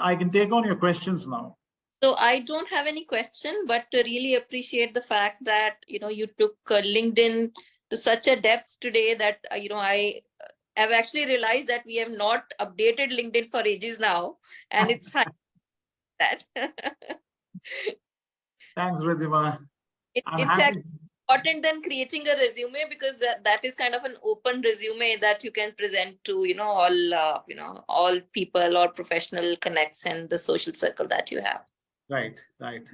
I can take on your questions now. So I don't have any question, but to really appreciate the fact that, you took LinkedIn to such a depth today that, I have actually realized that we have not updated LinkedIn for ages now, and it's high that. Thanks, Ridhima. I'm It's happy. important than creating a resume, because that is kind of an open resume that you can present to, all people or professional connects and the social circle that you have. Right.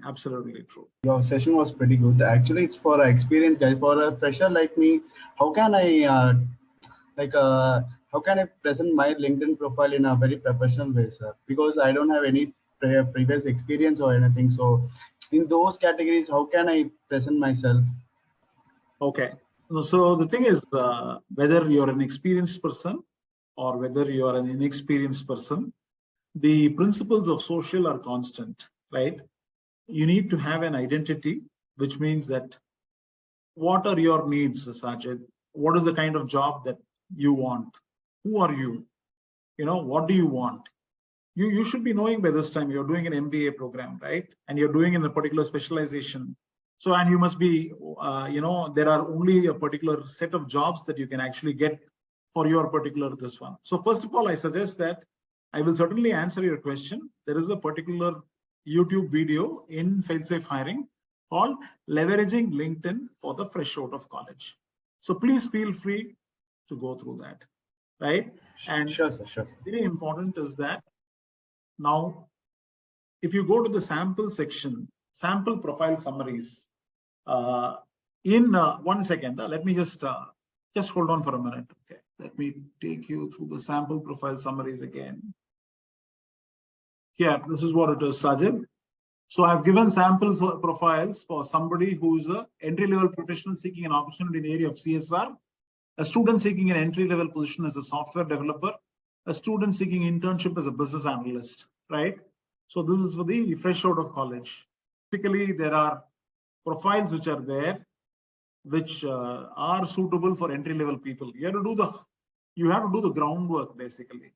Absolutely true. Your session was pretty good. Actually, it's for an experienced guy. For a fresher like me, how can I how can I present my LinkedIn profile in a very professional way, sir? Because I don't have any previous experience or anything. So, in those categories, how can I present myself? Okay. So the thing is, whether you're an experienced person or whether you're an inexperienced person, the principles of social are constant, right? You need to have an identity, which means that what are your needs, Sajid? What is the kind of job that you want? Who are you? What do you want? You should be knowing by this time. You're doing an MBA program, right? And you're doing in a particular specialization. So, and you must be, there are only a particular set of jobs that you can actually get for your particular this one. So first of all, I suggest that I will certainly answer your question. There is a particular YouTube video in FailSafe Hiring called Leveraging LinkedIn for the Fresh Out of College. So please feel free to go through that, right? And sure, sir. Very important is that now, if you go to the sample section, sample profile summaries, in 1 second, let me just hold on for a minute. Okay, let me take you through the sample profile summaries again. Here, this is what it is, Sajid. So I've given sample profiles for somebody who's an entry-level professional seeking an opportunity in the area of CSR, a student seeking an entry-level position as a software developer, a student seeking internship as a business analyst, right? So this is for the fresh out of college. Basically, there are profiles which are there, which are suitable for entry-level people. You have to do the groundwork, basically.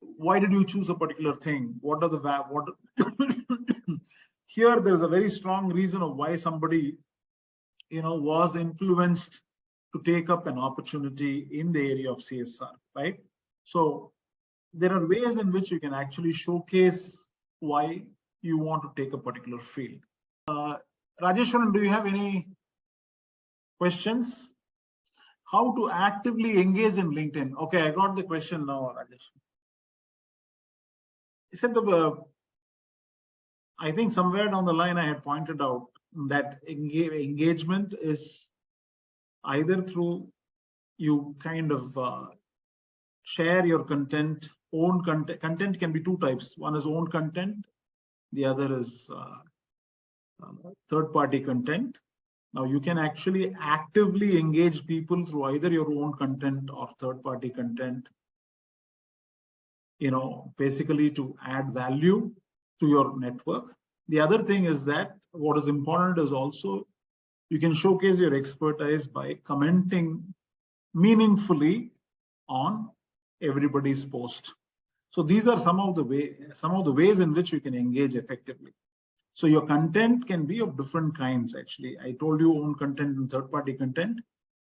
Why did you choose a particular thing? What are the here there's a very strong reason of why somebody was influenced to take up an opportunity in the area of CSR, right? So there are ways in which you can actually showcase why you want to take a particular field. Rajeshwaran, do you have any questions? How to actively engage in LinkedIn? Okay, I got the question now, Rajesh. He said I think somewhere down the line I had pointed out that engagement is either through you kind of share your content, own content. Content can be two types. One is own content. The other is third-party content. Now you can actually actively engage people through either your own content or third-party content, basically to add value to your network. The other thing is that what is important is also you can showcase your expertise by commenting meaningfully on everybody's post. So these are some of the ways in which you can engage effectively. So your content can be of different kinds. Actually, I told you own content and third-party content.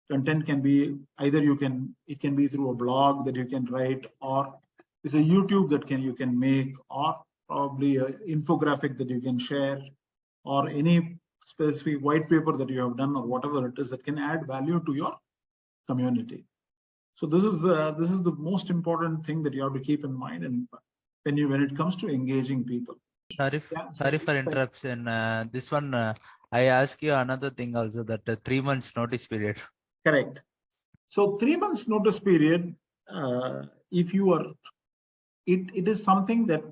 Content can be either it can be through a blog that you can write, or it's a YouTube that you can make, or probably an infographic that you can share, or any specific white paper that you have done, or whatever it is that can add value to your community. So this is the most important thing that you have to keep in mind, and when it comes to engaging people. Sorry for interruption. This one, I ask you another thing also, that the 3 months notice period. Correct. So 3 months notice period, if you are, it is something that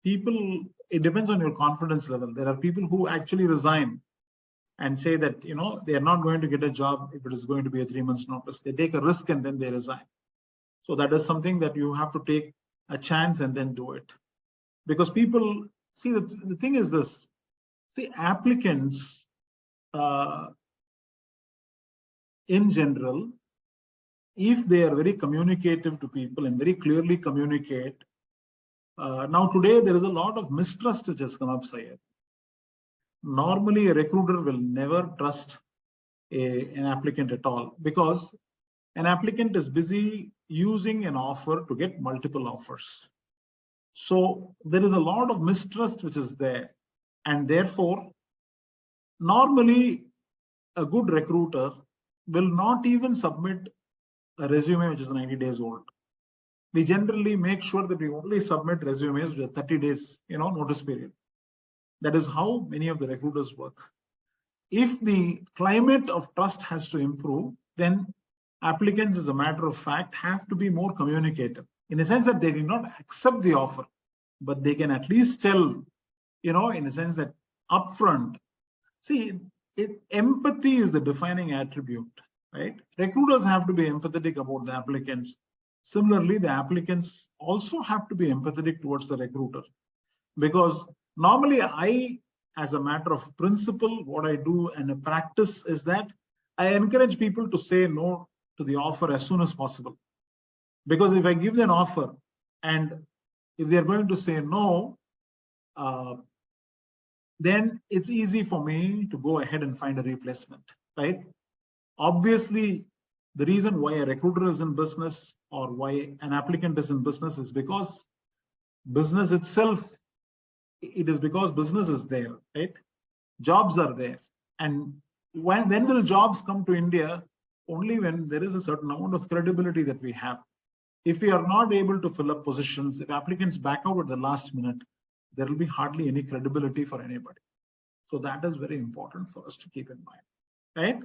people, it depends on your confidence level. There are people who actually resign and say that, they are not going to get a job if it is going to be a 3 months notice. They take a risk and then they resign. So that is something that you have to take a chance and then do it. Because people, see, the thing is this, see, applicants in general, if they are very communicative to people and very clearly communicate, Now today there is a lot of mistrust which has come up, Syed. Normally a recruiter will never trust an applicant at all, because an applicant is busy using an offer to get multiple offers. So there is a lot of mistrust which is there, and therefore normally a good recruiter will not even submit a resume which is 90 days old. We generally make sure that we only submit resumes with 30 days, notice period. That is how many of the recruiters work. If the climate of trust has to improve, then applicants, as a matter of fact, have to be more communicative, in the sense that they did not accept the offer, but they can at least tell, in a sense that upfront. See, empathy is the defining attribute, right? Recruiters have to be empathetic about the applicants. Similarly, the applicants also have to be empathetic towards the recruiter, because normally as a matter of principle, what I do and a practice is that I encourage people to say no to the offer as soon as possible. Because if I give them an offer and if they're going to say no, then it's easy for me to go ahead and find a replacement, right? Obviously, the reason why a recruiter is in business or why an applicant is in business is because business itself, it is because business is there, right? Jobs are there. And when will jobs come to India? Only when there is a certain amount of credibility that we have. If we are not able to fill up positions, if applicants back out at the last minute, there will be hardly any credibility for anybody. So that is very important for us to keep in mind, right?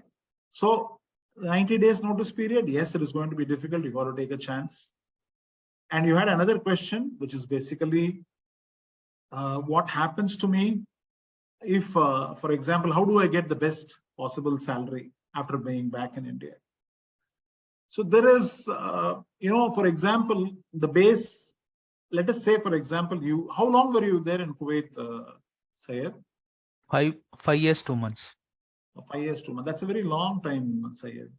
So 90 days notice period, yes, it is going to be difficult. You got to take a chance. And you had another question, which is basically what happens to me if, for example, how do I get the best possible salary after being back in India? So there is, for example, the base, let us say, for example, how long were you there in Kuwait, Syed? 5 years, 2 months. 5 years, 2 months. That's a very long time, Syed.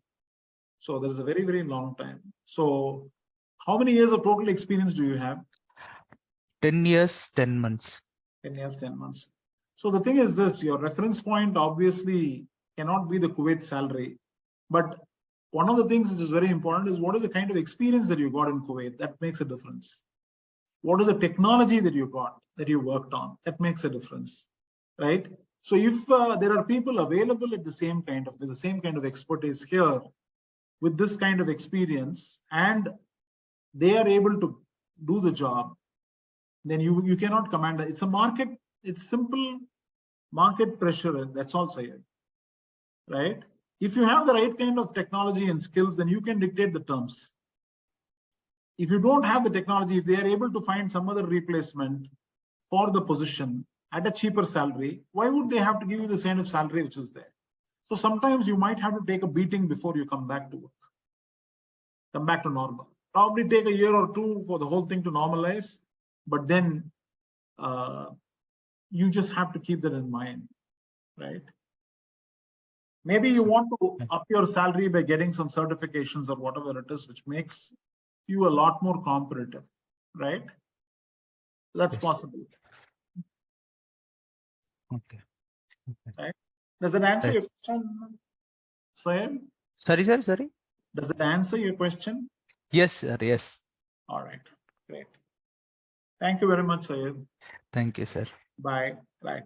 So there is a very, very long time. So how many years of total experience do you have? 10 years, 10 months. 10 years, 10 months. So the thing is this, your reference point obviously cannot be the Kuwait salary. But one of the things which is very important is what is the kind of experience that you got in Kuwait? That makes a difference. What is the technology that you got, that you worked on? That makes a difference, right? So if there are people available at the same kind of expertise here with this kind of experience, and they are able to do the job, then you cannot command it. It's a market, it's simple market pressure, that's all, Syed, right? If you have the right kind of technology and skills, then you can dictate the terms. If you don't have the technology, if they are able to find some other replacement for the position at a cheaper salary, why would they have to give you the same salary which is there? So sometimes you might have to take a beating before you come back to work, come back to normal. Probably take a year or two for the whole thing to normalize, but then you just have to keep that in mind, right? Maybe you want to up your salary by getting some certifications or whatever it is, which makes you a lot more competitive, right? That's possible. Okay. Right? Does that answer your question, Syed? Sorry, sir. Sorry. Does it answer your question? Yes, sir. Yes. All right. Great. Thank you very much, Syed. Thank you, sir. Bye. Bye.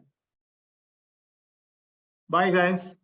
Bye, guys.